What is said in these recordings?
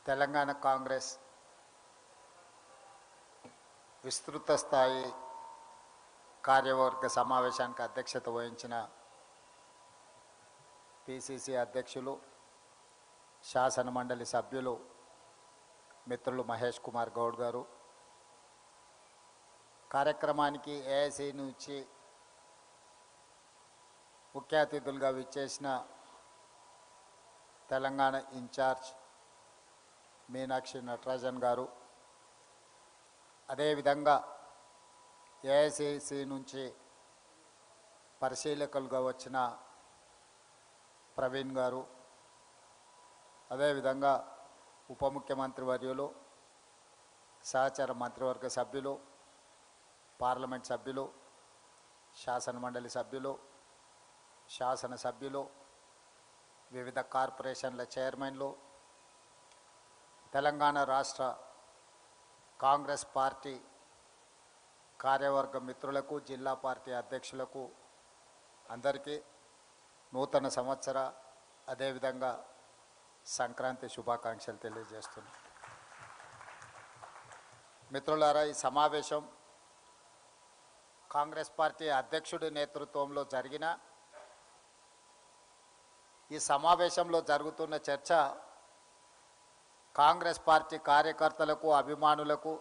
తెలంగాణ కాంగ్రెస్ విస్తృత స్థాయి కార్యవర్గ సమావేశానికి అధ్యక్షత వహించిన పిసిసి అధ్యక్షులు శాసన మండలి సభ్యులు మిత్రులు మహేష్ కుమార్ గౌడ్ గారు, కార్యక్రమానికి ఏఐసి నుంచి ముఖ్య అతిథులుగా విచ్చేసిన తెలంగాణ ఇన్ఛార్జ్ మీనాక్షి నటరాజన్ గారు, అదేవిధంగా ఏఐసిసి నుంచి పరిశీలకులుగా వచ్చిన ప్రవీణ్ గారు, అదేవిధంగా ఉప ముఖ్యమంత్రి వర్యులు, సహచర మంత్రివర్గ సభ్యులు, పార్లమెంట్ సభ్యులు, శాసన మండలి సభ్యులు, శాసనసభ్యులు, వివిధ కార్పొరేషన్ల చైర్మన్లు, తెలంగాణ రాష్ట్ర కాంగ్రెస్ పార్టీ కార్యవర్గ మిత్రులకు, జిల్లా పార్టీ అధ్యక్షులకు అందరికీ నూతన సంవత్సర అదేవిధంగా సంక్రాంతి శుభాకాంక్షలు తెలియజేస్తున్నాను. మిత్రులారా, ఈ సమావేశం కాంగ్రెస్ పార్టీ అధ్యక్షుడి నేతృత్వంలో జరిగిన ఈ సమావేశంలో జరుగుతున్న చర్చ కాంగ్రెస్ పార్టీ కార్యకర్తలకు, అభిమానులకు,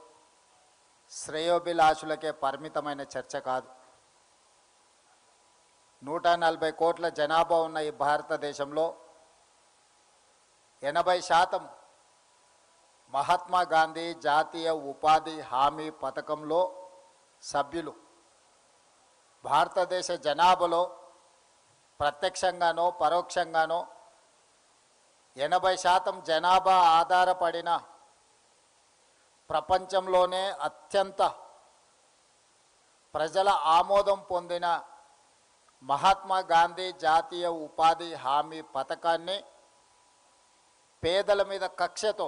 శ్రేయోభిలాషులకే పరిమితమైన చర్చ కాదు. 140 కోట్ల జనాభా ఉన్న ఈ భారతదేశంలో 80% మహాత్మా గాంధీ జాతీయ ఉపాధి హామీ పథకంలో సభ్యులు. భారతదేశ జనాభాలో ప్రత్యక్షంగానో పరోక్షంగానో 80% జనాభా ఆధారపడిన ప్రపంచంలోనే అత్యంత ప్రజల ఆమోదం పొందిన మహాత్మా గాంధీ జాతీయ ఉపాధి హామీ పథకాన్ని పేదల మీద కక్షతో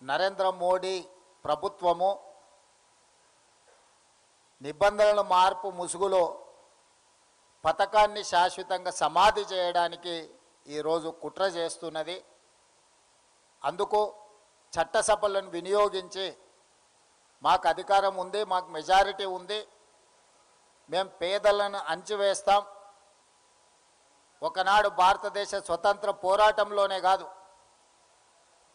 నరేంద్ర మోడీ ప్రభుత్వము నిబంధనల మార్పు ముసుగులో పథకాన్ని శాశ్వతంగా సమాధి చేయడానికి ఈరోజు కుట్ర చేస్తున్నది. అందుకు చట్టసభలను వినియోగించి మాకు అధికారం ఉంది, మాకు మెజారిటీ ఉంది, మేము పేదలను అణచివేస్తాం, ఒకనాడు భారతదేశ స్వతంత్ర పోరాటంలోనే కాదు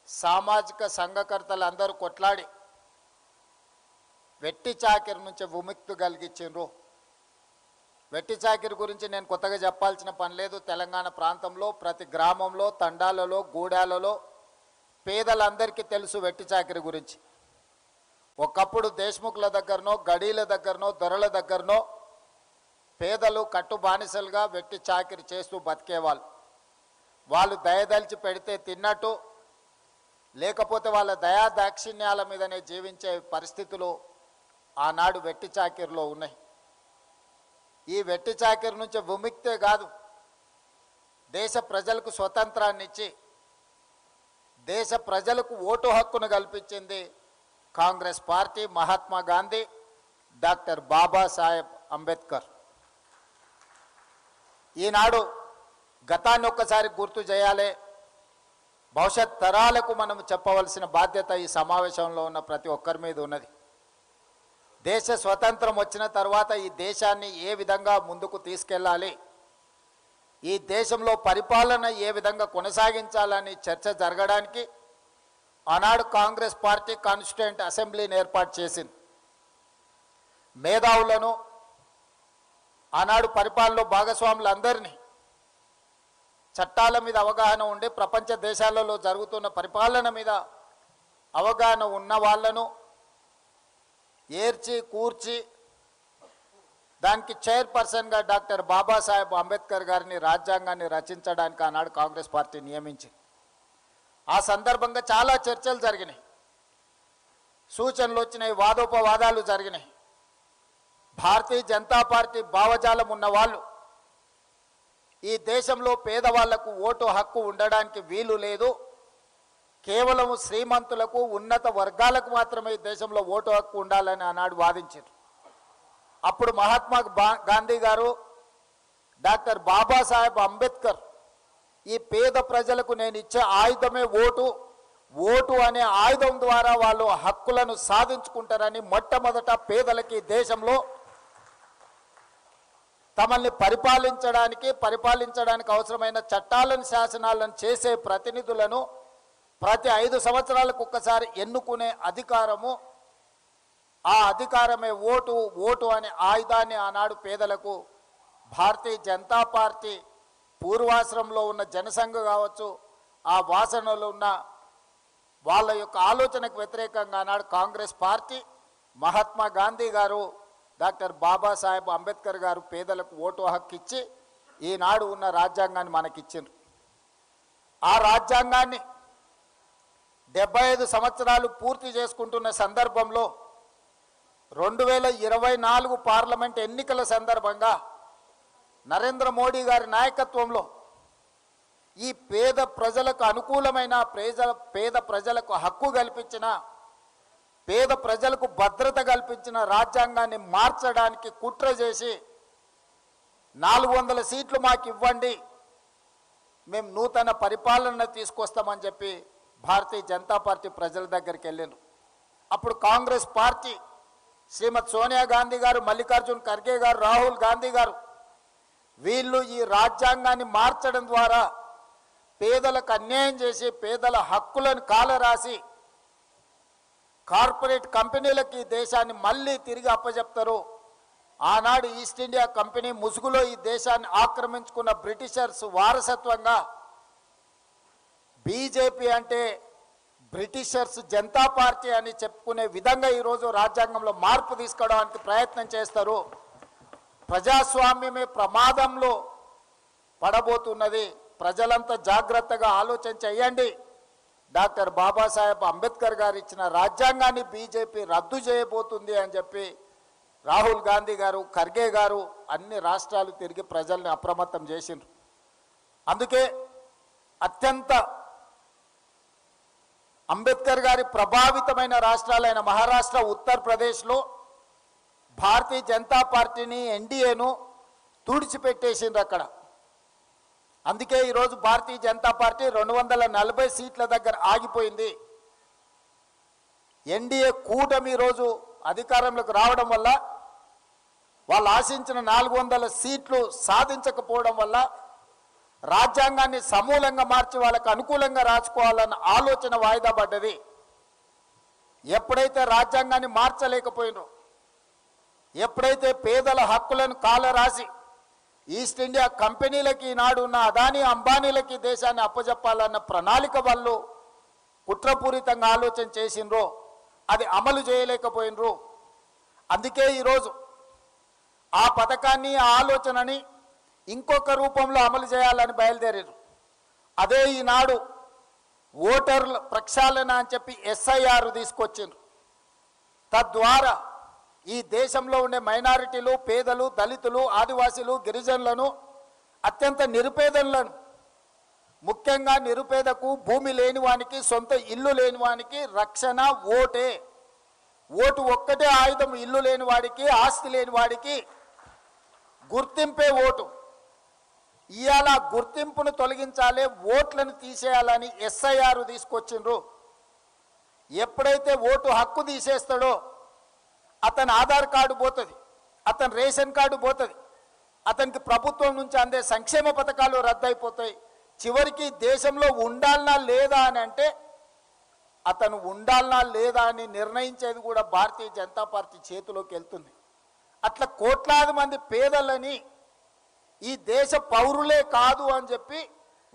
సామాజిక సంఘకర్తలు అందరూ కొట్లాడి వెట్టి చాకిరి నుంచి విముక్తి కలిగించిండ్రు. వెట్టి చాకిరి గురించి నేను కొత్తగా చెప్పాల్సిన పని లేదు. తెలంగాణ ప్రాంతంలో ప్రతి గ్రామంలో, తండాలలో, గూడాలలో పేదలందరికీ తెలుసు వెట్టి చాకిరి గురించి. ఒకప్పుడు దేశ్ముఖుల దగ్గరనో, గడీల దగ్గరనో, దొరల దగ్గరనో పేదలు కట్టు బానిసలుగా వెట్టి చాకిరి చేస్తూ బతికేవాళ్ళు. వాళ్ళు దయదలిచి పెడితే తిన్నట్టు, లేకపోతే వాళ్ళ దయా దాక్షిణ్యాల మీదనే జీవించే పరిస్థితులు ఆనాడు వెట్టి చాకిరిలో ఉన్నాయి. ఈ వెట్టి చాకిరి నుంచి విముక్తే కాదు, దేశ ప్రజలకు స్వతంత్రాన్ని ఇచ్చి దేశ ప్రజలకు ఓటు హక్కును కల్పించింది కాంగ్రెస్ పార్టీ, మహాత్మా గాంధీ, డాక్టర్ బాబాసాహెబ్ అంబేద్కర్. ఈనాడు గతాన్ని ఒక్కసారి గుర్తు చేయాలి. భవిష్యత్ తరాలకు మనం చెప్పవలసిన బాధ్యత ఈ సమావేశంలో ఉన్న ప్రతి ఒక్కరి మీద ఉన్నది. దేశ స్వతంత్రం వచ్చిన తర్వాత ఈ దేశాన్ని ఏ విధంగా ముందుకు తీసుకెళ్ళాలి, ఈ దేశంలో పరిపాలన ఏ విధంగా కొనసాగించాలని చర్చ జరగడానికి ఆనాడు కాంగ్రెస్ పార్టీ కాన్స్టిట్యూయెంట్ అసెంబ్లీని ఏర్పాటు చేసింది. మేధావులను, ఆనాడు పరిపాలనలో భాగస్వాములందరినీ, చట్టాల మీద అవగాహన ఉండి ప్రపంచ దేశాలలో జరుగుతున్న పరిపాలన మీద అవగాహన ఉన్న వాళ్ళను ఏర్చి కూర్చి దానికి చైర్పర్సన్గా డాక్టర్ బాబాసాహెబ్ అంబేద్కర్ గారిని రాజ్యాంగాన్ని రచించడానికి ఆనాడు కాంగ్రెస్ పార్టీ నియమించింది. ఆ సందర్భంగా చాలా చర్చలు జరిగినాయి, సూచనలు వచ్చినాయి, వాదోపవాదాలు జరిగినాయి. భారతీయ జనతా పార్టీ భావజాలం ఉన్నవాళ్ళు ఈ దేశంలో పేదవాళ్లకు ఓటు హక్కు ఉండడానికి వీలు లేదు, కేవలం శ్రీమంతులకు, ఉన్నత వర్గాలకు మాత్రమే ఈ దేశంలో ఓటు హక్కు ఉండాలని ఆనాడు వాదించారు. అప్పుడు మహాత్మా గాంధీ గారు, డాక్టర్ బాబాసాహెబ్ అంబేద్కర్ ఈ పేద ప్రజలకు నేను ఇచ్చే ఆయుధమే ఓటు, ఓటు అనే ఆయుధం ద్వారా వాళ్ళు హక్కులను సాధించుకుంటారని మొట్టమొదట పేదలకి దేశంలో తమల్ని పరిపాలించడానికి అవసరమైన చట్టాలను శాసనాలను చేసే ప్రతినిధులను ప్రతి 5 సంవత్సరాలకు ఒక్కసారి ఎన్నుకునే అధికారము, ఆ అధికారమే ఓటు అనే ఆయుధాన్ని ఆనాడు పేదలకు భారతీయ జనతా పార్టీ పూర్వాశ్రమంలో ఉన్న జనసంఘ కావచ్చు, ఆ వాసనలో ఉన్న వాళ్ళ యొక్క ఆలోచనకు వ్యతిరేకంగా ఆనాడు కాంగ్రెస్ పార్టీ, మహాత్మా గాంధీ గారు, డాక్టర్ బాబాసాహెబ్ అంబేద్కర్ గారు పేదలకు ఓటు హక్కు ఇచ్చి ఈనాడు ఉన్న రాజ్యాంగాన్ని మనకిచ్చిండ్రు. ఆ రాజ్యాంగాన్ని 75 సంవత్సరాలు పూర్తి చేసుకుంటున్న సందర్భంలో 2024 పార్లమెంట్ ఎన్నికల సందర్భంగా నరేంద్ర మోడీ గారి నాయకత్వంలో ఈ పేద ప్రజలకు అనుకూలమైన పేద ప్రజలకు హక్కు కల్పించిన, పేద ప్రజలకు భద్రత కల్పించిన రాజ్యాంగాన్ని మార్చడానికి కుట్ర చేసి 400 సీట్లు మాకు ఇవ్వండి, మేము నూతన పరిపాలన తీసుకొస్తామని చెప్పి భారతీయ జనతా పార్టీ ప్రజల దగ్గరికి వెళ్ళినారు. అప్పుడు కాంగ్రెస్ పార్టీ శ్రీమతి సోనియా గాంధీ గారు, మల్లికార్జున్ ఖర్గే గారు, రాహుల్ గాంధీ గారు వీళ్ళు ఈ రాజ్యాంగాన్ని మార్చడం ద్వారా పేదలకు అన్యాయం చేసి పేదల హక్కులను కాలరాసి కార్పొరేట్ కంపెనీలకు ఈ దేశాన్ని మళ్ళీ తిరిగి అప్పచెప్తారు. ఆనాడు ఈస్ట్ ఇండియా కంపెనీ ముసుగులో ఈ దేశాన్ని ఆక్రమించుకున్న బ్రిటిషర్స్ వారసత్వంగా బీజేపీ అంటే బ్రిటిషర్స్ జనతా పార్టీ అని చెప్పుకునే విధంగా ఈరోజు రాజ్యాంగంలో మార్పు తీసుకోవడానికి ప్రయత్నం చేస్తారు. ప్రజాస్వామ్యమే ప్రమాదంలో పడబోతున్నది. ప్రజలంతా జాగ్రత్తగా ఆలోచన చేయండి. డాక్టర్ బాబాసాహెబ్ అంబేద్కర్ గారు ఇచ్చిన రాజ్యాంగాన్ని బీజేపీ రద్దు చేయబోతుంది అని చెప్పి రాహుల్ గాంధీ గారు, ఖర్గే గారు అన్ని రాష్ట్రాలు తిరిగి ప్రజల్ని అప్రమత్తం చేసిండ్రు. అందుకే అత్యంత అంబేద్కర్ గారి ప్రభావితమైన రాష్ట్రాలైన మహారాష్ట్ర, ఉత్తరప్రదేశ్లో భారతీయ జనతా పార్టీని, ఎన్డీఏను తుడిచిపెట్టేసిండ్రు అక్కడ. అందుకే ఈరోజు భారతీయ జనతా పార్టీ 240 సీట్ల దగ్గర ఆగిపోయింది. ఎన్డీఏ కూటమి ఈరోజు అధికారంలోకి రావడం వల్ల, వాళ్ళు ఆశించిన 400 సీట్లు సాధించకపోవడం వల్ల రాజ్యాంగాన్ని సమూలంగా మార్చి వాళ్ళకు అనుకూలంగా రాసుకోవాలన్న ఆలోచన వాయిదా పడ్డది. ఎప్పుడైతే రాజ్యాంగాన్ని మార్చలేకపోయినో, ఎప్పుడైతే పేదల హక్కులను కాలరాసి ఈస్ట్ ఇండియా కంపెనీలకి ఈనాడు ఉన్న అదానీ అంబానీలకి దేశాన్ని అప్పజెప్పాలన్న ప్రణాళిక వాళ్ళు కుట్రపూరితంగా ఆలోచన చేసినరో అది అమలు చేయలేకపోయినరు. అందుకే ఈరోజు ఆ పథకాన్ని, ఆ ఆలోచనని ఇంకొక రూపంలో అమలు చేయాలని బయలుదేరారు. అదే ఈనాడు ఓటర్ల ప్రక్షాళన అని చెప్పి ఎస్ఐఆర్ తీసుకొచ్చిండ్రు. తద్వారా ఈ దేశంలో ఉండే మైనారిటీలు, పేదలు, దళితులు, ఆదివాసీలు, గిరిజనులను, అత్యంత నిరుపేదలను, ముఖ్యంగా నిరుపేదకు, భూమి లేని వానికి, సొంత ఇల్లు లేని వానికి రక్షణ ఓటే. ఓటు ఒక్కటే ఆయుధం. ఇల్లు లేని వాడికి, ఆస్తి లేని వాడికి గుర్తింపే ఓటు. ఇవాళ గుర్తింపును తొలగించాలి, ఓట్లను తీసేయాలని ఎస్ఐఆర్ తీసుకొచ్చిండ్రు. ఎప్పుడైతే ఓటు హక్కు తీసేస్తాడో అతని ఆధార్ కార్డు పోతుంది, అతని రేషన్ కార్డు పోతుంది, అతనికి ప్రభుత్వం నుంచి అందే సంక్షేమ పథకాలు రద్దయిపోతాయి. చివరికి దేశంలో ఉండాలనా లేదా అని అంటే అతను ఉండాలనా లేదా అని నిర్ణయించేది కూడా భారతీయ జనతా పార్టీ చేతిలోకి వెళ్తుంది. అట్లా కోట్లాది మంది పేదలని ఈ దేశ పౌరులే కాదు అని చెప్పి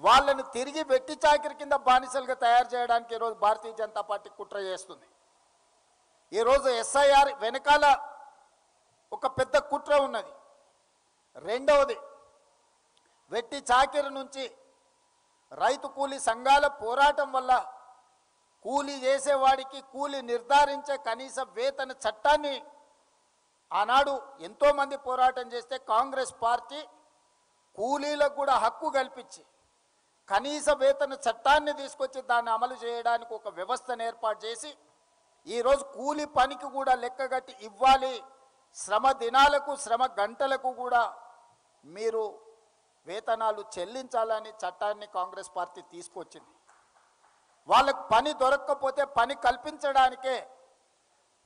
వాళ్ళని తిరిగి వెట్టి చాకిరి కింద బానిసలుగా తయారు చేయడానికి ఈరోజు భారతీయ జనతా పార్టీ కుట్ర చేస్తుంది. ఈరోజు ఎస్ఐఆర్ వెనకాల ఒక పెద్ద కుట్ర ఉన్నది. రెండవది, వెట్టి చాకిరి నుంచి రైతు కూలీ సంఘాల పోరాటం వల్ల కూలీ చేసేవాడికి కూలీ నిర్ధారించే కనీస వేతన చట్టాన్ని ఆనాడు ఎంతోమంది పోరాటం చేస్తే కాంగ్రెస్ పార్టీ కూలీలకు కూడా హక్కు కల్పించి కనీస వేతన చట్టాన్ని తీసుకొచ్చి దాన్ని అమలు చేయడానికి ఒక వ్యవస్థను ఏర్పాటు చేసి ఈరోజు కూలీ పనికి కూడా లెక్కగట్టి ఇవ్వాలి, శ్రమ దినాలకు, శ్రమ గంటలకు కూడా మీరు వేతనాలు చెల్లించాలని చట్టాన్ని కాంగ్రెస్ పార్టీ తీసుకొచ్చింది. వాళ్ళకు పని దొరక్కపోతే పని కల్పించడానికే,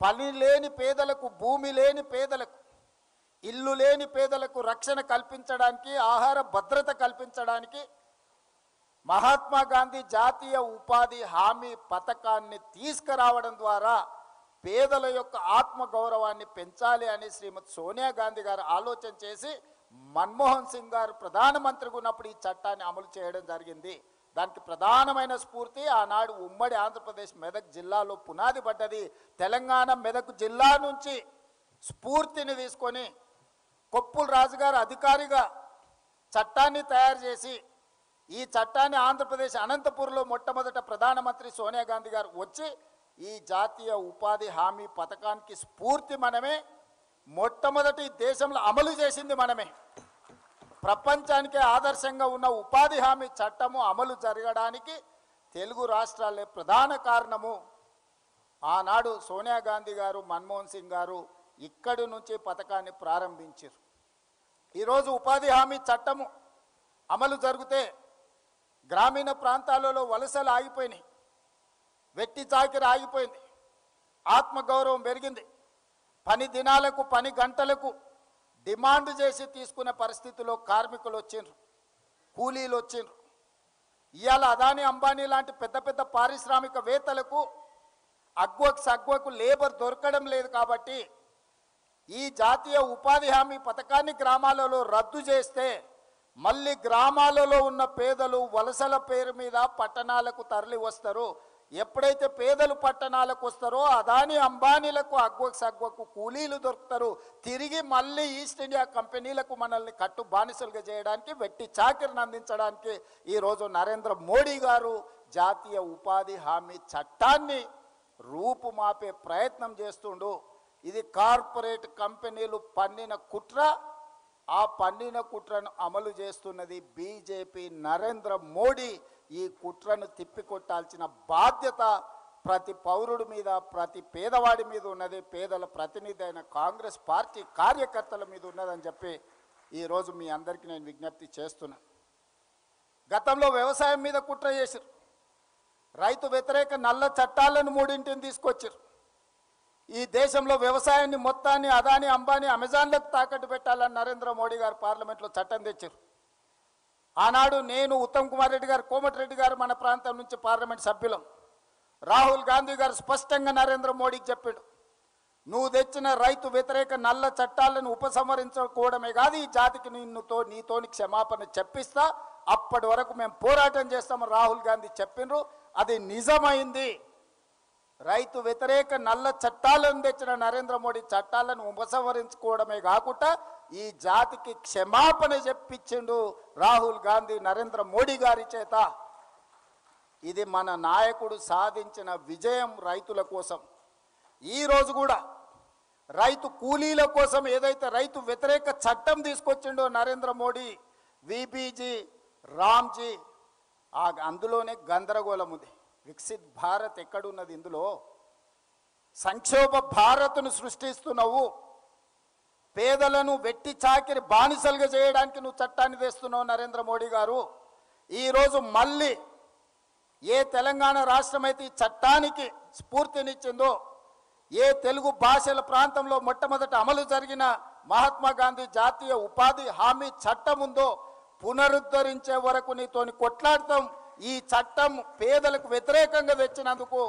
పని లేని పేదలకు, భూమి లేని పేదలకు, ఇల్లు లేని పేదలకు రక్షణ కల్పించడానికి, ఆహార భద్రత కల్పించడానికి మహాత్మా గాంధీ జాతీయ ఉపాధి హామీ పథకాన్ని తీసుకురావడం ద్వారా పేదల యొక్క ఆత్మగౌరవాన్ని పెంచాలి అని శ్రీమతి సోనియా గాంధీ గారు ఆలోచన చేసి మన్మోహన్ సింగ్ గారు ప్రధానమంత్రిగా ఉన్నప్పుడు ఈ చట్టాన్ని అమలు చేయడం జరిగింది. దానికి ప్రధానమైన స్ఫూర్తి ఆనాడు ఉమ్మడి ఆంధ్రప్రదేశ్ మెదక్ జిల్లాలో పునాది పడ్డది. తెలంగాణ మెదక్ జిల్లా నుంచి స్ఫూర్తిని తీసుకొని కొప్పుల రాజుగారు అధికారిగా చట్టాన్ని తయారు చేసి ఈ చట్టాన్ని ఆంధ్రప్రదేశ్ అనంతపూర్లో మొట్టమొదట ప్రధానమంత్రి సోనియా గాంధీ గారు వచ్చి ఈ జాతీయ ఉపాధి హామీ పథకానికి స్ఫూర్తి మనమే, మొట్టమొదటి దేశంలో అమలు చేసింది మనమే. ప్రపంచానికే ఆదర్శంగా ఉన్న ఉపాధి హామీ చట్టము అమలు జరగడానికి తెలుగు రాష్ట్రాలే ప్రధాన కారణము. ఆనాడు సోనియా గాంధీ గారు, మన్మోహన్ సింగ్ గారు ఇక్కడి నుంచి పథకాన్ని ప్రారంభించారు. ఈరోజు ఉపాధి హామీ చట్టము అమలు జరిగితే గ్రామీణ ప్రాంతాలలో వలసలు ఆగిపోయినాయి, వెట్టి చాకిరి ఆగిపోయింది, ఆత్మగౌరవం పెరిగింది. పని దినాలకు, పని గంటలకు డిమాండ్ చేసి తీసుకునే పరిస్థితిలో కార్మికులు వచ్చిండ్రు, కూలీలు వచ్చిండ్రు. ఇవాళ అదానీ, అంబానీ లాంటి పెద్ద పెద్ద పారిశ్రామికవేత్తలకు సగ్వకు లేబర్ దొరకడం లేదు. కాబట్టి ఈ జాతీయ ఉపాధి హామీ పథకాన్ని గ్రామాలలో రద్దు చేస్తే మళ్ళీ గ్రామాలలో ఉన్న పేదలు వలసల పేరు మీద పట్టణాలకు తరలి వస్తారు. ఎప్పుడైతే పేదలు పట్టణాలకు వస్తారో అదానీ అంబానీలకు సగ్వకు కూలీలు దొరుకుతారు. తిరిగి మళ్ళీ ఈస్ట్ ఇండియా కంపెనీలకు మనల్ని కట్టు బానిసలుగా చేయడానికి, వెట్టి చాకిరిని అందించడానికి ఈరోజు నరేంద్ర మోడీ గారు జాతీయ ఉపాధి హామీ చట్టాన్ని రూపుమాపే ప్రయత్నం చేస్తుండు. ఇది కార్పొరేట్ కంపెనీలు పన్నిన కుట్ర. ఆ పన్నిన కుట్రను అమలు చేస్తున్నది బీజేపీ, నరేంద్ర మోడీ. ఈ కుట్రను తిప్పికొట్టాల్సిన బాధ్యత ప్రతి పౌరుడి మీద, ప్రతి పేదవాడి మీద ఉన్నది. పేదల ప్రతినిధి అయిన కాంగ్రెస్ పార్టీ కార్యకర్తల మీద ఉన్నదని చెప్పి ఈరోజు మీ అందరికీ నేను విజ్ఞప్తి చేస్తున్నాను. గతంలో వ్యవసాయం మీద కుట్ర చేశారు. రైతు వ్యతిరేక నల్ల చట్టాలను 3 తీసుకొచ్చారు. ఈ దేశంలో వ్యవసాయాన్ని మొత్తాన్ని అదానీ, అంబానీ, అమెజాన్లకు తాకట్టు పెట్టాలని నరేంద్ర మోడీ గారు పార్లమెంట్లో చట్టం తెచ్చారు. ఆనాడు నేను, ఉత్తమ్ కుమార్ రెడ్డి గారు, కోమటిరెడ్డి గారు మన ప్రాంతం నుంచి పార్లమెంట్ సభ్యులం. రాహుల్ గాంధీ గారు స్పష్టంగా నరేంద్ర మోడీకి చెప్పాడు, నువ్వు తెచ్చిన రైతు వ్యతిరేక నల్ల చట్టాలను ఉపసంహరించుకోవడమే కాదు, ఈ జాతికి నీతోని క్షమాపణ చెప్పిస్తా, అప్పటి వరకు మేము పోరాటం చేస్తామని రాహుల్ గాంధీ చెప్పినరు. అది నిజమైంది. రైతు వ్యతిరేక నల్ల చట్టాలను తెచ్చిన నరేంద్ర మోడీ చట్టాలను ఉపసంహరించుకోవడమే కాకుండా ఈ జాతికి క్షమాపణ చెప్పించిండు రాహుల్ గాంధీ నరేంద్ర మోడీ గారి చేత. ఇది మన నాయకుడు సాధించిన విజయం రైతుల కోసం. ఈరోజు కూడా రైతు కూలీల కోసం ఏదైతే రైతు వ్యతిరేక చట్టం తీసుకొచ్చిండో నరేంద్ర మోడీ, విబీజీ, రామ్జీ, అందులోనే గందరగోళం ఉంది. వికసిత్ భారత్ ఎక్కడున్నది? ఇందులో సంక్షోభ భారత్ను సృష్టిస్తున్నావు. పేదలను వెట్టి చాకిరి బానిసలుగా చేయడానికి నువ్వు చట్టాన్ని తెస్తున్నావు నరేంద్ర మోడీ గారు. ఈరోజు మళ్ళీ ఏ తెలంగాణ రాష్ట్రం అయితే ఈ చట్టానికి స్ఫూర్తినిచ్చిందో, ఏ తెలుగు భాషల ప్రాంతంలో మొట్టమొదట అమలు జరిగిన మహాత్మా గాంధీ జాతీయ ఉపాధి హామీ చట్టం ఉందో పునరుద్ధరించే వరకు నీతోని కొట్లాడతాం. ఈ చట్టం పేదలకు వ్యతిరేకంగా తెచ్చినందుకు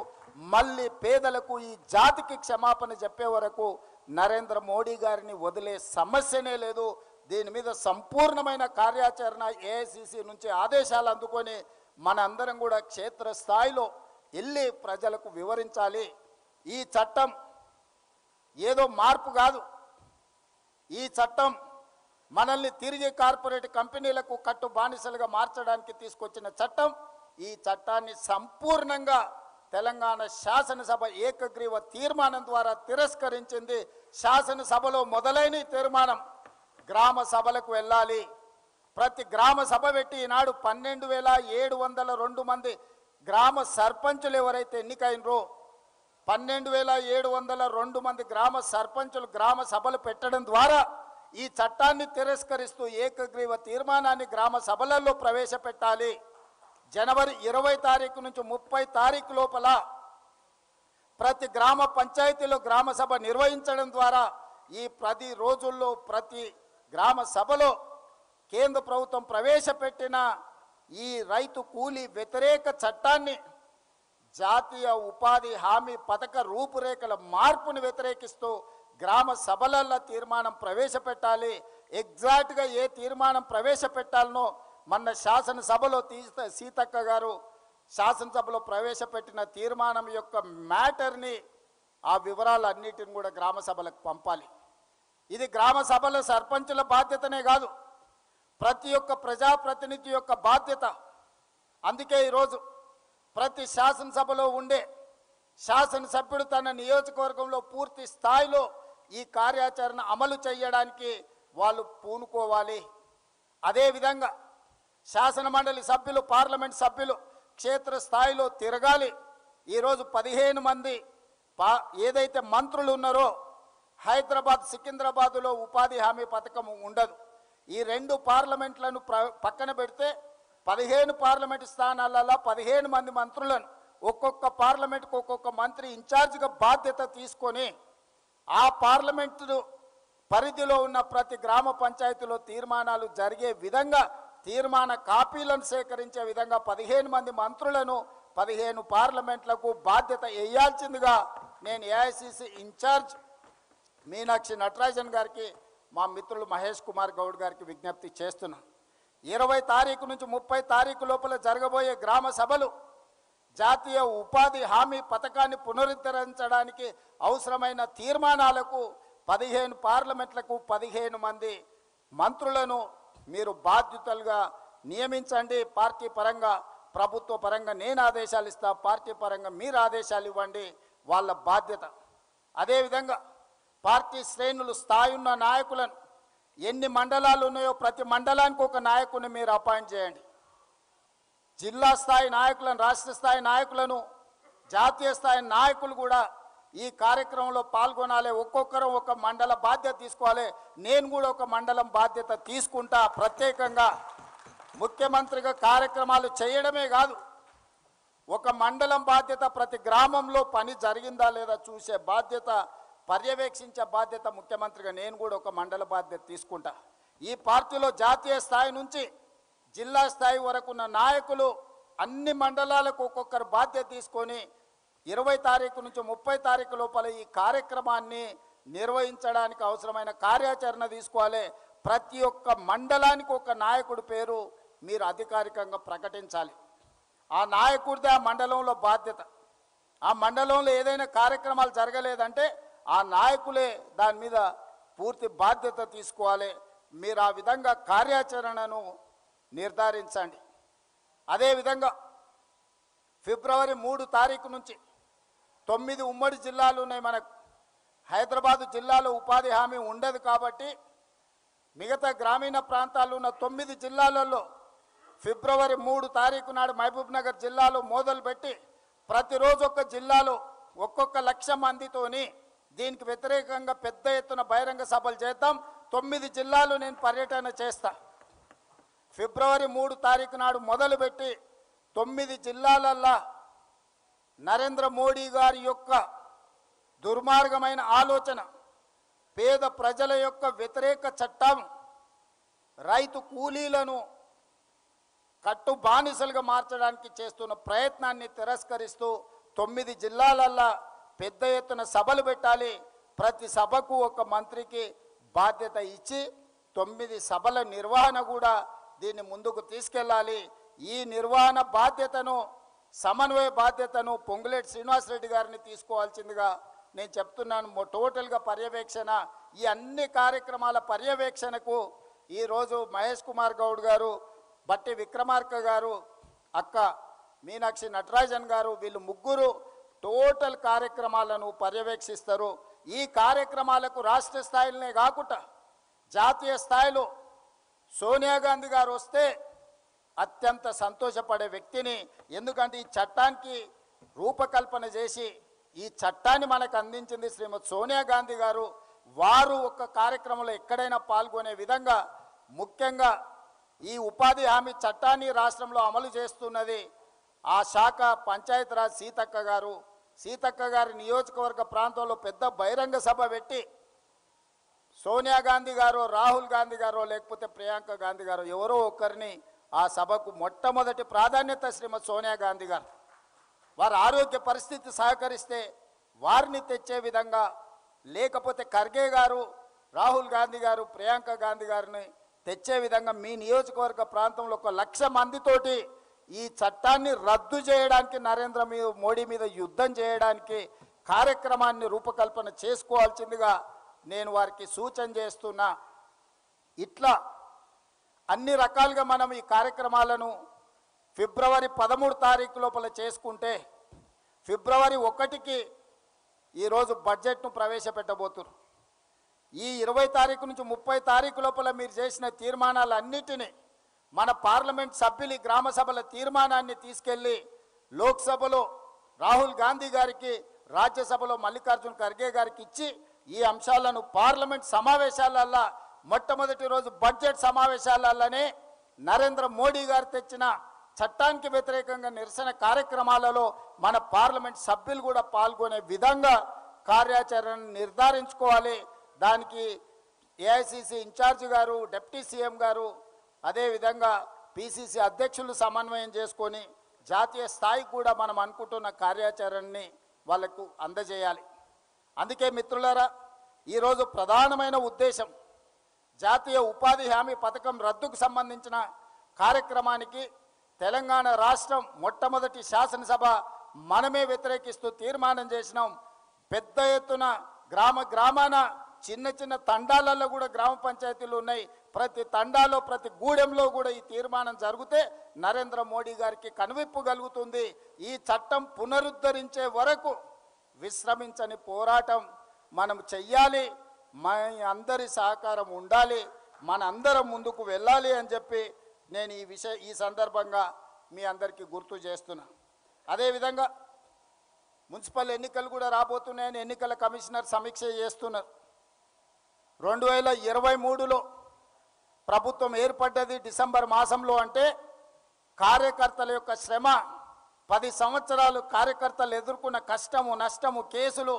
మళ్ళీ పేదలకు, ఈ జాతికి క్షమాపణ చెప్పే వరకు నరేంద్ర మోడీ గారిని వదిలే సమస్యనే లేదు. దీని మీద సంపూర్ణమైన కార్యాచరణ ఏఐసిసి నుంచి ఆదేశాలు అందుకొని మనందరం కూడా క్షేత్రస్థాయిలో వెళ్ళి ప్రజలకు వివరించాలి. ఈ చట్టం ఏదో మార్పు కాదు. ఈ చట్టం మనల్ని తిరిగి కార్పొరేట్ కంపెనీలకు కట్టు బానిసలుగా మార్చడానికి తీసుకొచ్చిన చట్టం. ఈ చట్టాన్ని సంపూర్ణంగా తెలంగాణ శాసనసభ ఏకగ్రీవ తీర్మానం ద్వారా తిరస్కరించింది. శాసనసభలో మొదలైన తీర్మానం గ్రామ సభలకు వెళ్ళాలి. ప్రతి గ్రామ సభ పెట్టి ఈనాడు 12,702 మంది గ్రామ సర్పంచులు ఎవరైతే ఎన్నికైనరో 12,702 మంది గ్రామ సర్పంచులు గ్రామ సభలు పెట్టడం ద్వారా ఈ చట్టాన్ని తిరస్కరిస్తూ ఏకగ్రీవ తీర్మానాన్ని గ్రామ సభలలో ప్రవేశపెట్టాలి. జనవరి 20 తారీఖు నుంచి 30 తారీఖు లోపల ప్రతి గ్రామ పంచాయతీలో గ్రామ సభ నిర్వహించడం ద్వారా ఈ 10 రోజుల్లో ప్రతి గ్రామ సభలో కేంద్ర ప్రభుత్వం ప్రవేశపెట్టిన ఈ రైతు కూలీ వ్యతిరేక చట్టాన్ని, జాతీయ ఉపాధి హామీ పథక రూపురేఖల మార్పును వ్యతిరేకిస్తూ గ్రామ సభలలో తీర్మానం ప్రవేశపెట్టాలి. ఎగ్జాక్ట్గా ఏ తీర్మానం ప్రవేశపెట్టాలనో మొన్న శాసనసభలో సీతక్క గారు శాసనసభలో ప్రవేశపెట్టిన తీర్మానం యొక్క మ్యాటర్ని, ఆ వివరాలన్నిటిని కూడా గ్రామ సభలకు పంపాలి. ఇది గ్రామ సభల సర్పంచుల బాధ్యతనే కాదు, ప్రతి ఒక్క ప్రజాప్రతినిధి యొక్క బాధ్యత. అందుకే ఈరోజు ప్రతి శాసనసభలో ఉండే శాసనసభ్యుడు తన నియోజకవర్గంలో పూర్తి స్థాయిలో ఈ కార్యాచరణ అమలు చేయడానికి వాళ్ళు పూనుకోవాలి. అదేవిధంగా శాసనమండలి సభ్యులు, పార్లమెంట్ సభ్యులు క్షేత్రస్థాయిలో తిరగాలి. ఈరోజు 15 మంది ఏదైతే మంత్రులు ఉన్నారో, హైదరాబాద్ సికింద్రాబాదులో ఉపాధి హామీ పథకం ఉండదు. ఈ 2 పార్లమెంట్లను పక్కన పెడితే 15 పార్లమెంటు స్థానాలలో 15 మంది మంత్రులను, ఒక్కొక్క పార్లమెంటుకు ఒక్కొక్క మంత్రి ఇన్ఛార్జిగా బాధ్యత తీసుకొని ఆ పార్లమెంటు పరిధిలో ఉన్న ప్రతి గ్రామ పంచాయతీలో తీర్మానాలు జరిగే విధంగా తీర్మాన కాపీలను సేకరించే విధంగా 15 మంది మంత్రులను 15 పార్లమెంట్లకు బాధ్యత వేయాల్సిందిగా నేను ఏఐసిసి ఇన్ఛార్జ్ మీనాక్షి నటరాజన్ గారికి, మా మిత్రులు మహేష్ కుమార్ గౌడ్ గారికి విజ్ఞప్తి చేస్తున్నాను. 20 తారీఖు నుంచి 30 తారీఖు లోపల జరగబోయే గ్రామ సభలు జాతీయ ఉపాధి హామీ పథకాన్ని పునరుద్ధరించడానికి అవసరమైన తీర్మానాలకు 15 పార్లమెంట్లకు 15 మంది మంత్రులను మీరు బాధ్యతలుగా నియమించండి. పార్టీ పరంగా, ప్రభుత్వ పరంగా నేను ఆదేశాలు ఇస్తా, పార్టీ పరంగా మీరు ఆదేశాలు ఇవ్వండి, వాళ్ళ బాధ్యత. అదేవిధంగా పార్టీ శ్రేణులు స్థాయి ఉన్న నాయకులను, ఎన్ని మండలాలు ఉన్నాయో ప్రతి మండలానికి ఒక నాయకుని మీరు అపాయింట్ చేయండి. జిల్లా స్థాయి నాయకులను, రాష్ట్ర స్థాయి నాయకులను, జాతీయ స్థాయి నాయకులు కూడా ఈ కార్యక్రమంలో పాల్గొనాలి. ఒక్కొక్కరు ఒక మండల బాధ్యత తీసుకోవాలి. నేను కూడా ఒక మండలం బాధ్యత తీసుకుంటా. ప్రత్యేకంగా ముఖ్యమంత్రిగా కార్యక్రమాలు చేయడమే కాదు, ఒక మండలం బాధ్యత, ప్రతి గ్రామంలో పని జరిగిందా లేదా చూసే బాధ్యత, పర్యవేక్షించే బాధ్యత ముఖ్యమంత్రిగా నేను కూడా ఒక మండల బాధ్యత తీసుకుంటా. ఈ పార్టీలో జాతీయ స్థాయి నుంచి జిల్లా స్థాయి వరకు ఉన్న నాయకులు అన్ని మండలాలకు ఒక్కొక్కరు బాధ్యత తీసుకొని 20 తారీఖు నుంచి 30 తారీఖు లోపల ఈ కార్యక్రమాన్ని నిర్వహించడానికి అవసరమైన కార్యాచరణ తీసుకోవాలి. ప్రతి ఒక్క మండలానికి ఒక నాయకుడి పేరు మీరు అధికారికంగా ప్రకటించాలి. ఆ నాయకుడిదే ఆ మండలంలో బాధ్యత. ఆ మండలంలో ఏదైనా కార్యక్రమాలు జరగలేదంటే ఆ నాయకులే దాని మీద పూర్తి బాధ్యత తీసుకోవాలి. మీరు ఆ విధంగా కార్యాచరణను నిర్ధారించండి. అదేవిధంగా ఫిబ్రవరి 3 తారీఖు నుంచి 9 ఉమ్మడి జిల్లాలు ఉన్నాయి మనకు. హైదరాబాదు జిల్లాలో ఉపాధి హామీ ఉండదు కాబట్టి మిగతా గ్రామీణ ప్రాంతాల్లో ఉన్న 9 జిల్లాలలో ఫిబ్రవరి 3 తారీఖు నాడు మహబూబ్ నగర్ జిల్లాలో మొదలుపెట్టి ప్రతిరోజు ఒక్క జిల్లాలో ఒక్కొక్క 1,00,000 మందితోని దీనికి వ్యతిరేకంగా పెద్ద ఎత్తున బహిరంగ సభలు చేద్దాం. 9 జిల్లాలు నేను పర్యటన చేస్తా. ఫిబ్రవరి 3 తారీఖు నాడు మొదలుపెట్టి 9 జిల్లాలల్లో నరేంద్ర మోడీ గారి యొక్క దుర్మార్గమైన ఆలోచన, పేద ప్రజల యొక్క వ్యతిరేక చట్టం, రైతు కూలీలను కట్టు బానిసలుగా మార్చడానికి చేస్తున్న ప్రయత్నాన్ని తిరస్కరిస్తూ 9 జిల్లాలల్లో పెద్ద ఎత్తున సభలు పెట్టాలి. ప్రతి సభకు ఒక మంత్రికి బాధ్యత ఇచ్చి 9 సభల నిర్వహణ కూడా దీన్ని ముందుకు తీసుకెళ్ళాలి. ఈ నిర్వహణ బాధ్యతను, సమన్వయ బాధ్యతను పొంగులేటి శ్రీనివాసరెడ్డి గారిని తీసుకోవాల్సిందిగా నేను చెప్తున్నాను. టోటల్గా పర్యవేక్షణ, ఈ అన్ని కార్యక్రమాల పర్యవేక్షణకు ఈరోజు మహేష్ కుమార్ గౌడ్ గారు, బట్టి విక్రమార్క గారు, అక్క మీనాక్షి నటరాజన్ గారు, వీళ్ళు ముగ్గురు టోటల్ కార్యక్రమాలను పర్యవేక్షిస్తారు. ఈ కార్యక్రమాలకు రాష్ట్ర స్థాయిలోనే కాకుండా జాతీయ స్థాయిలో సోనియా గాంధీ గారు వస్తే అత్యంత సంతోషపడే వ్యక్తిని. ఎందుకంటే ఈ చట్టానికి రూపకల్పన చేసి ఈ చట్టాన్ని మనకు అందించింది శ్రీమతి సోనియా గాంధీ గారు. వారు ఒక కార్యక్రమంలో ఎక్కడైనా పాల్గొనే విధంగా, ముఖ్యంగా ఈ ఉపాధి హామీ చట్టాన్ని రాష్ట్రంలో అమలు చేస్తున్నది ఆ శాఖ పంచాయతీరాజ్ సీతక్క గారి నియోజకవర్గ ప్రాంతంలో పెద్ద బహిరంగ సభ పెట్టి సోనియా గాంధీ గారో రాహుల్ గాంధీ గారో లేకపోతే ప్రియాంక గాంధీ గారో ఎవరో ఒకరిని ఆ సభకు మొట్టమొదటి ప్రాధాన్యత శ్రీమతి సోనియా గాంధీ గారు వారి ఆరోగ్య పరిస్థితి సహకరిస్తే వారిని తెచ్చే విధంగా, లేకపోతే ఖర్గే గారు రాహుల్ గాంధీ గారు ప్రియాంక గాంధీ గారిని తెచ్చే విధంగా మీ నియోజకవర్గ ప్రాంతంలో 1,00,000 మందితోటి ఈ చట్టాన్ని రద్దు చేయడానికి నరేంద్ర మోడీ మీద యుద్ధం చేయడానికి కార్యక్రమాన్ని రూపకల్పన చేసుకోవాల్సిందిగా నేను వారికి సూచన చేస్తున్నా. ఇట్లా అన్ని రకాలుగా మనం ఈ కార్యక్రమాలను ఫిబ్రవరి 13 తారీఖు లోపల చేసుకుంటే ఫిబ్రవరి 1కి ఈరోజు బడ్జెట్ను ప్రవేశపెట్టబోతున్నారు. ఈ 20 తారీఖు నుంచి 30 తారీఖు లోపల మీరు చేసిన తీర్మానాలన్నిటినీ మన పార్లమెంట్ సభ్యులు గ్రామ సభల తీర్మానాన్ని తీసుకెళ్ళి లోక్సభలో రాహుల్ గాంధీ గారికి, రాజ్యసభలో మల్లికార్జున్ ఖర్గే గారికి ఇచ్చి ఈ అంశాలను పార్లమెంట్ సమావేశాలల్లో మొట్టమొదటి రోజు బడ్జెట్ సమావేశాలలోనే నరేంద్ర మోడీ గారు తెచ్చిన చట్టానికి వ్యతిరేకంగా నిరసన కార్యక్రమాలలో మన పార్లమెంట్ సభ్యులు కూడా పాల్గొనే విధంగా కార్యాచరణను నిర్ధారించుకోవాలి. దానికి ఏఐసిసి ఇన్ఛార్జి గారు, డిప్యూటీ సీఎం గారు, అదేవిధంగా పిసిసి అధ్యక్షులు సమన్వయం చేసుకొని జాతీయ స్థాయికి కూడా మనం అనుకుంటున్న కార్యాచరణని వాళ్ళకు అందజేయాలి. అందుకే మిత్రులారా, ఈరోజు ప్రధానమైన ఉద్దేశం జాతీయ ఉపాధి హామీ పథకం రద్దుకు సంబంధించిన కార్యక్రమానికి తెలంగాణ రాష్ట్రం మొట్టమొదటి శాసనసభ మనమే వ్యతిరేకిస్తూ తీర్మానం చేసినాం. పెద్ద ఎత్తున గ్రామాన చిన్న చిన్న తండాలలో కూడా గ్రామ పంచాయతీలు ఉన్నాయి. ప్రతి తండాలో ప్రతి గూడెంలో కూడా ఈ తీర్మానం జరిగితే నరేంద్ర మోడీ గారికి కనువిప్పు కలుగుతుంది. ఈ చట్టం పునరుద్ధరించే వరకు విశ్రమించని పోరాటం మనం చెయ్యాలి. మన అందరి సహకారం ఉండాలి, మనందరం ముందుకు వెళ్ళాలి అని చెప్పి నేను ఈ సందర్భంగా మీ అందరికీ గుర్తు చేస్తున్నా. అదేవిధంగా మున్సిపల్ ఎన్నికలు కూడా రాబోతున్నాయని ఎన్నికల కమిషనర్ సమీక్ష చేస్తున్నారు. 2023లో ప్రభుత్వం ఏర్పడ్డది డిసెంబర్ మాసంలో. అంటే కార్యకర్తల యొక్క శ్రమ, 10 సంవత్సరాలు కార్యకర్తలు ఎదుర్కొన్న కష్టము, నష్టము, కేసులు,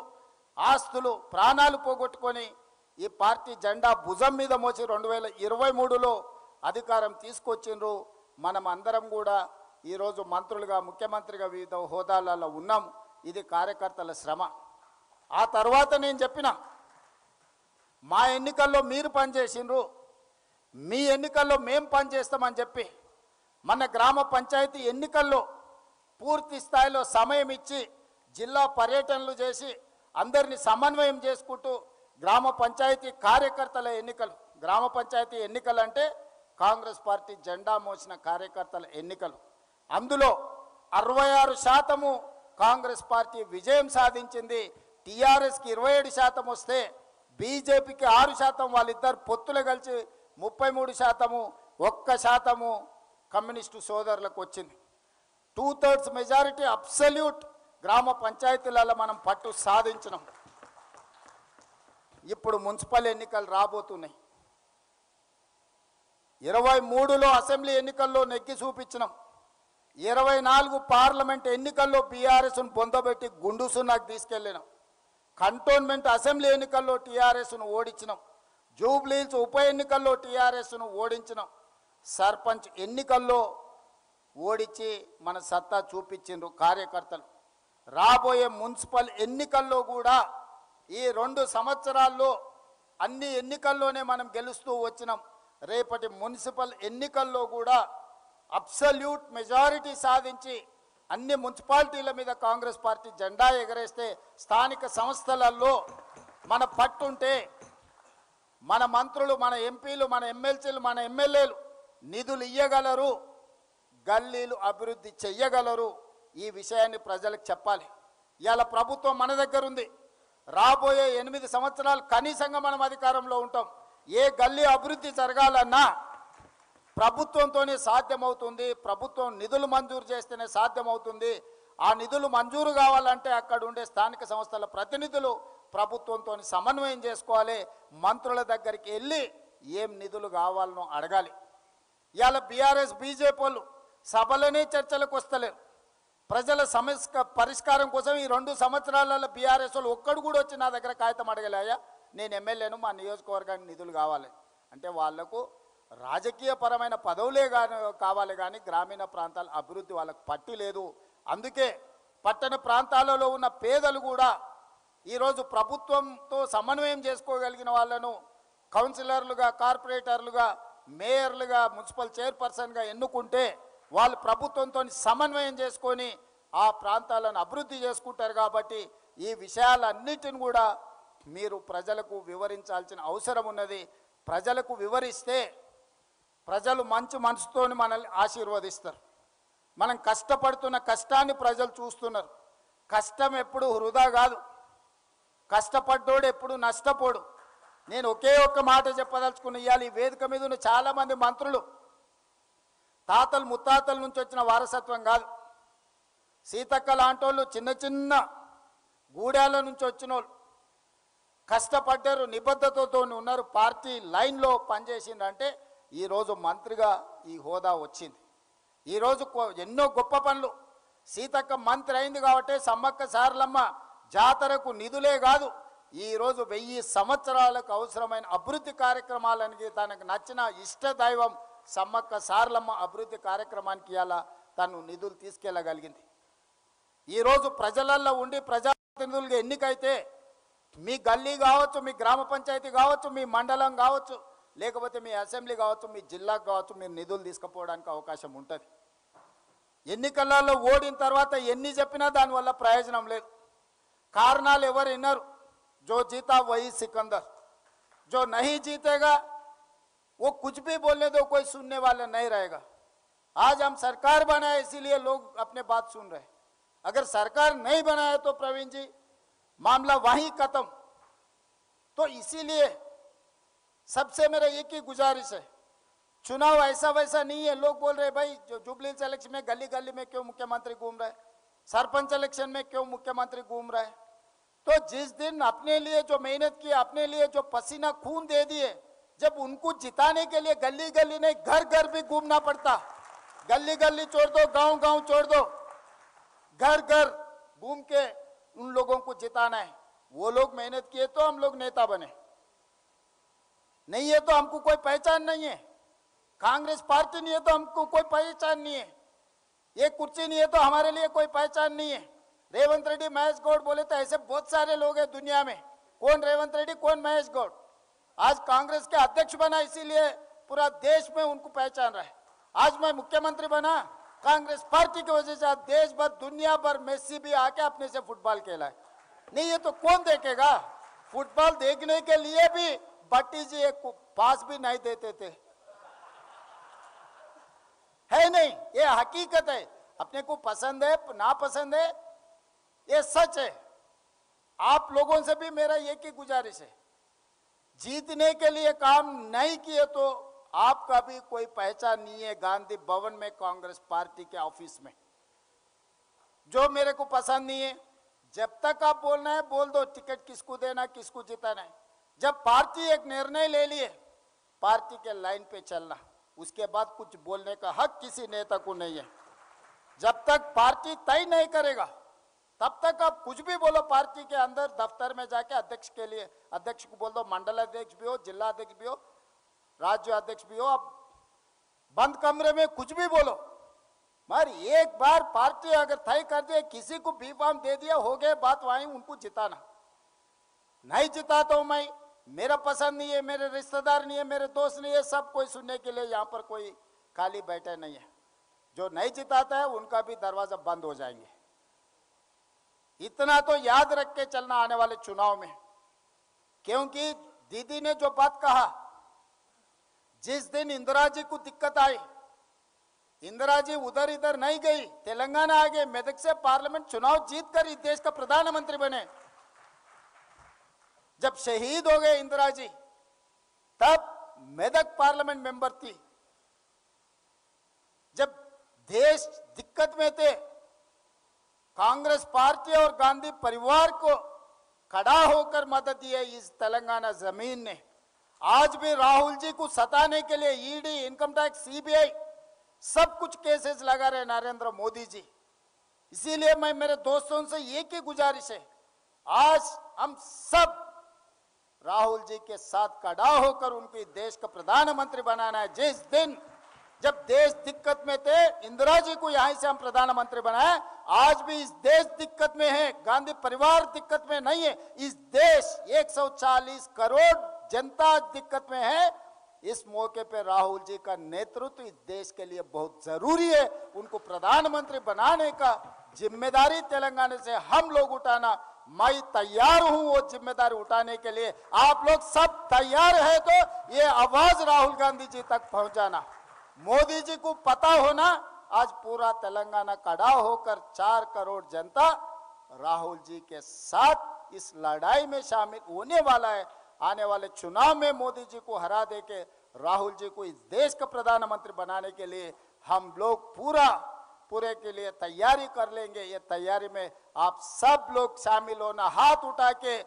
ఆస్తులు, ప్రాణాలు పోగొట్టుకొని ఈ పార్టీ జెండా భుజం మీద మోసి 2023లో అధికారం తీసుకొచ్చిండ్రు. మనం అందరం కూడా ఈరోజు మంత్రులుగా, ముఖ్యమంత్రిగా వివిధ హోదాలలో ఉన్నాం. ఇది కార్యకర్తల శ్రమ. ఆ తర్వాత నేను చెప్పిన మా ఎన్నికల్లో మీరు పనిచేసిండ్రు, మీ ఎన్నికల్లో మేము పనిచేస్తామని చెప్పి మన గ్రామ పంచాయతీ ఎన్నికల్లో పూర్తి స్థాయిలో సమయం ఇచ్చి జిల్లా పర్యటనలు చేసి అందరినీ సమన్వయం చేసుకుంటూ గ్రామ పంచాయతీ కార్యకర్తల ఎన్నికలు, గ్రామ పంచాయతీ ఎన్నికలు అంటే కాంగ్రెస్ పార్టీ జెండా మోసిన కార్యకర్తల ఎన్నికలు. అందులో 66% కాంగ్రెస్ పార్టీ విజయం సాధించింది. టీఆర్ఎస్కి 27% వస్తే బీజేపీకి 6%, వాళ్ళిద్దరు పొత్తులు కలిసి 33%, 1% కమ్యూనిస్టు సోదరులకు వచ్చింది. 2/3 మెజారిటీ అబ్సల్యూట్ గ్రామ పంచాయతీలలో మనం పట్టు సాధించినాం. ఇప్పుడు మున్సిపల్ ఎన్నికలు రాబోతున్నాయి. 23లో అసెంబ్లీ ఎన్నికల్లో నెగ్గి చూపించినాం. 24 పార్లమెంట్ ఎన్నికల్లో బీఆర్ఎస్ను పొందబెట్టి గుండు సున్నాకు తీసుకెళ్ళినాం. కంటోన్మెంట్ అసెంబ్లీ ఎన్నికల్లో టీఆర్ఎస్ను ఓడించినాం. జూబ్లీహిల్స్ ఉప ఎన్నికల్లో టీఆర్ఎస్ను ఓడించినాం. సర్పంచ్ ఎన్నికల్లో ఓడించి మన సత్తా చూపించిండ్రు కార్యకర్తలు. రాబోయే మున్సిపల్ ఎన్నికల్లో కూడా ఈ 2 సంవత్సరాల్లో అన్ని ఎన్నికల్లోనే మనం గెలుస్తూ వచ్చినాం. రేపటి మున్సిపల్ ఎన్నికల్లో కూడా అబ్సల్యూట్ మెజారిటీ సాధించి అన్ని మున్సిపాలిటీల మీద కాంగ్రెస్ పార్టీ జెండా ఎగరేస్తే స్థానిక సంస్థలలో మన పట్టుంటే మన మంత్రులు, మన ఎంపీలు, మన ఎమ్మెల్సీలు, మన ఎమ్మెల్యేలు నిధులు ఇయ్యగలరు, గల్లీలు అభివృద్ధి చెయ్యగలరు. ఈ విషయాన్ని ప్రజలకు చెప్పాలి. ఇవాళ ప్రభుత్వం మన దగ్గర ఉంది. రాబోయే 8 సంవత్సరాలు కనీసంగా మనం అధికారంలో ఉంటాం. ఏ గల్లీ అభివృద్ధి జరగాలన్నా ప్రభుత్వంతోనే సాధ్యమవుతుంది. ప్రభుత్వం నిధులు మంజూరు చేస్తేనే సాధ్యమవుతుంది. ఆ నిధులు మంజూరు కావాలంటే అక్కడ ఉండే స్థానిక సంస్థల ప్రతినిధులు ప్రభుత్వంతో సమన్వయం చేసుకోవాలి. మంత్రుల దగ్గరికి వెళ్ళి ఏం నిధులు కావాలనో అడగాలి. ఇవాళ బీఆర్ఎస్ బీజేపీ వాళ్ళు సభలోనే చర్చలకు వస్తలేరు. ప్రజల సమస్య పరిష్కారం కోసం ఈ 2 సంవత్సరాలలో బీఆర్ఎస్ వాళ్ళు ఒక్కడు కూడా వచ్చి నా దగ్గర కాగితం అడగలేయా, నేను ఎమ్మెల్యేను, మా నియోజకవర్గానికి నిధులు కావాలి అంటే వాళ్లకు రాజకీయపరమైన పదవులే కావాలి కానీ గ్రామీణ ప్రాంతాల అభివృద్ధి వాళ్ళకు పట్టి లేదు. అందుకే పట్టణ ప్రాంతాలలో ఉన్న పేదలు కూడా ఈరోజు ప్రభుత్వంతో సమన్వయం చేసుకోగలిగిన వాళ్ళను కౌన్సిలర్లుగా, కార్పొరేటర్లుగా, మేయర్లుగా, మున్సిపల్ చైర్పర్సన్గా ఎన్నుకుంటే వాళ్ళు ప్రభుత్వంతో సమన్వయం చేసుకొని ఆ ప్రాంతాలను అభివృద్ధి చేసుకుంటారు. కాబట్టి ఈ విషయాలన్నిటిని కూడా మీరు ప్రజలకు వివరించాల్సిన అవసరం ఉన్నది. ప్రజలకు వివరిస్తే ప్రజలు మంచి మనసుతో మనల్ని ఆశీర్వదిస్తారు. మనం కష్టపడుతున్న కష్టాన్ని ప్రజలు చూస్తున్నారు. కష్టం ఎప్పుడు వృధా కాదు, కష్టపడ్డోడు ఎప్పుడు నష్టపోడు. నేను ఒకే ఒక్క మాట చెప్పదలుచుకున్న, ఇవాళ ఈ వేదిక మీద ఉన్న చాలామంది మంత్రులు తాతలు ముత్తాతల నుంచి వచ్చిన వారసత్వం కాదు. సీతక్క లాంటి వాళ్ళు చిన్న చిన్న గూడాల నుంచి వచ్చిన వాళ్ళు కష్టపడ్డారు, నిబద్ధతతో ఉన్నారు, పార్టీ లైన్లో పనిచేసిందంటే ఈరోజు మంత్రిగా ఈ హోదా వచ్చింది. ఈరోజు ఎన్నో గొప్ప పనులు సీతక్క మంత్రి అయింది కాబట్టి సమ్మక్క సారలమ్మ జాతరకు నిధులే కాదు, ఈరోజు 1000 సంవత్సరాలకు అవసరమైన అభివృద్ధి కార్యక్రమాలనికి తనకు నచ్చిన ఇష్టదైవం సమ్మక్క సారలమ్మ అభివృద్ధి కార్యక్రమానికి ఇలా తను నిధులు తీసుకెళ్ళగలిగింది. ఈరోజు ప్రజలల్లో ఉండి ప్రజాప్రతినిధులుగా ఎన్నికైతే మీ గల్లీ కావచ్చు, మీ గ్రామ పంచాయతీ కావచ్చు, మీ మండలం కావచ్చు, లేకపోతే మీ అసెంబ్లీ కావచ్చు, మీ జిల్లాకు కావచ్చు, మీరు నిధులు తీసుకుపోవడానికి అవకాశం ఉంటుంది. ఎన్నికలలో ఓడిన తర్వాత ఎన్ని చెప్పినా దానివల్ల ప్రయోజనం లేదు. కారణాలు ఎవరు విన్నారు? जो जीता वही सिकंदर, जो नहीं जीतेगा वो कुछ भी बोलने दो, कोई सुनने वाला नहीं रहेगा. आज हम सरकार बनाए इसीलिए लोग अपने बात सुन रहे. अगर सरकार नहीं बनाए तो प्रवीण जी मामला वहीं खत्म. तो इसीलिए सबसे मेरा एक ही गुजारिश है, चुनाव ऐसा वैसा नहीं है. लोग बोल रहे भाई जो जुबली इलेक्शन में गली गली में क्यों मुख्यमंत्री घूम रहा है, सरपंच इलेक्शन में क्यों मुख्यमंत्री घूम रहा है. तो जिस दिन अपने लिए जो मेहनत की, अपने लिए जो पसीना खून दे दिए, जब उनको जिताने के लिए गली गली नहीं घर घर भी घूमना पड़ता. गली गली छोड़ दो, गांव गांव छोड़ दो, घर घर घूम के उन लोगों को जिताना है. वो लोग मेहनत किए तो हम लोग नेता बने, नहीं है तो हमको कोई पहचान नहीं है. कांग्रेस पार्टी नहीं है तो हमको कोई पहचान नहीं है. ये कुर्सी नहीं है तो हमारे लिए कोई पहचान नहीं है. रेवंत रेड्डी, महेश गौड़ बोले तो ऐसे बहुत सारे लोग हैं दुनिया में. कौन रेवंत रेड्डी, कौन महेश गौड़? आज कांग्रेस के अध्यक्ष बना इसीलिए पूरा देश में उनको पहचान रहा है. आज मैं मुख्यमंत्री बना कांग्रेस पार्टी की वजह से. आज देश भर दुनिया भर मेसी भी आके अपने से फुटबॉल खेला है. नहीं है तो कौन देखेगा? फुटबॉल देखने के लिए भी भट्टी जी एक पास भी नहीं देते थे. है नहीं, ये हकीकत है. अपने को पसंद है नापसंद है, ये सच है. आप लोगों से भी मेरा एक ही गुजारिश है, जीतने के लिए काम नहीं किए तो आपका भी कोई पहचान नहीं है. गांधी भवन में कांग्रेस पार्टी के ऑफिस में जो मेरे को पसंद नहीं है, जब तक आप बोलना है बोल दो, टिकट किसको देना, किसको जिताना है. जब पार्टी एक निर्णय ले लिए, पार्टी के लाइन पे चलना, उसके बाद कुछ बोलने का हक किसी नेता को नहीं है. जब तक पार्टी तय नहीं करेगा तब तक आप कुछ भी बोलो. पार्टी के अंदर दफ्तर में जाके अध्यक्ष के लिए अध्यक्ष को बोल दो, मंडल अध्यक्ष भी हो, जिला अध्यक्ष भी हो, राज्य अध्यक्ष भी हो, आप बंद कमरे में कुछ भी बोलो. मगर एक बार पार्टी अगर तय कर दे, किसी को बी फॉर्म दे दिया, हो गए बात वहीं. उनको जिताना, नहीं जिताता हूं मैं, मेरा पसंद नहीं है, मेरे रिश्तेदार नहीं है, मेरे दोस्त नहीं है, सब कोई सुनने के लिए यहाँ पर कोई खाली बैठा नहीं है. जो नहीं जिताता है उनका भी दरवाजा बंद हो जाएंगे. इतना तो याद रख के चलना आने वाले चुनाव में. क्योंकि दीदी ने जो बात कहा, जिस दिन इंदिरा जी को दिक्कत आई, इंदिरा जी उधर इधर नहीं गई, तेलंगाना आ गए, मेदक से पार्लियामेंट चुनाव जीतकर इस देश का प्रधानमंत्री बने. जब शहीद हो गए इंदिरा जी, तब मेदक पार्लियामेंट मेंबर थी. जब देश दिक्कत में थे, कांग्रेस पार्टी और गांधी परिवार को खड़ा होकर मदद दी है इस तेलंगाना जमीन ने. आज भी राहुल जी को सताने के लिए ईडी, इनकम टैक्स, सीबीआई सब कुछ केसेस लगा रहे नरेंद्र मोदी जी। इसीलिए मैं मेरे दोस्तों से एक ही गुजारिश है, आज हम सब राहुल जी के साथ खड़ा होकर उनकी देश का प्रधानमंत्री बनाना है। जिस दिन जब देश दिक्कत में थे, इंदिरा जी को यहां से हम प्रधानमंत्री बनाए, आज भी इस देश दिक्कत में है, गांधी परिवार दिक्कत में नहीं है, इस देश 140 करोड़ जनता दिक्कत में है। इस मौके पे राहुल जी का नेतृत्व इस देश के लिए बहुत जरूरी है। उनको प्रधानमंत्री बनाने का जिम्मेदारी तेलंगाना से हम लोग उठाना, मैं तैयार हूं वो जिम्मेदारी उठाने के लिए। आप लोग सब तैयार है तो ये आवाज राहुल गांधी जी तक पहुंचाना। मोदी जी को पता होना, आज पूरा तेलंगाना खड़ा होकर 4 करोड़ जनता राहुल जी के साथ इस लड़ाई में शामिल होने वाला है। आने वाले चुनाव में मोदी जी को हरा देके राहुल जी को इस देश का प्रधानमंत्री बनाने के लिए हम लोग पूरे के लिए तैयारी कर लेंगे। ये तैयारी में आप सब लोग शामिल होना, हाथ उठा के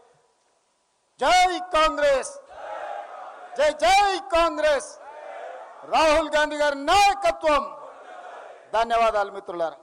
जय कांग्रेस, जय जय कांग्रेस, రాహుల్ గాంధీ గారి నాయకత్వం। ధన్యవాదాలు మిత్రులారా।